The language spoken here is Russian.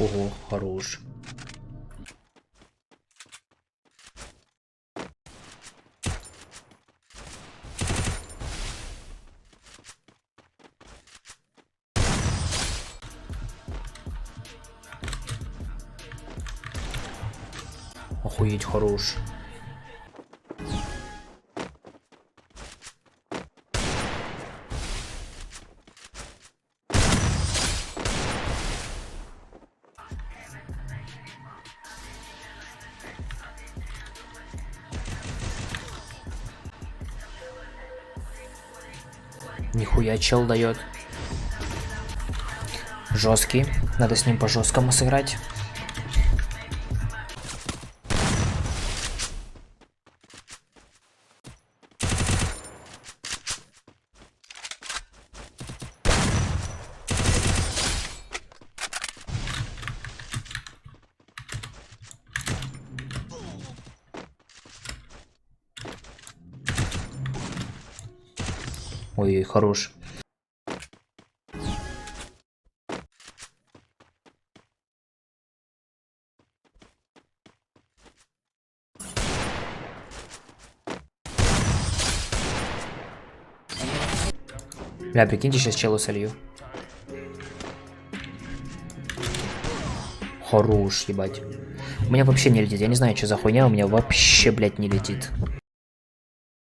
Ого, хорош. Охуеть, хорош. Нихуя чел дает. Жесткий. Надо с ним по жесткому сыграть. Ой, хорош. Бля, прикиньте, сейчас челу солью. Хорош, ебать. У меня вообще не летит. Я не знаю, что за хуйня. У меня вообще, блядь, не летит.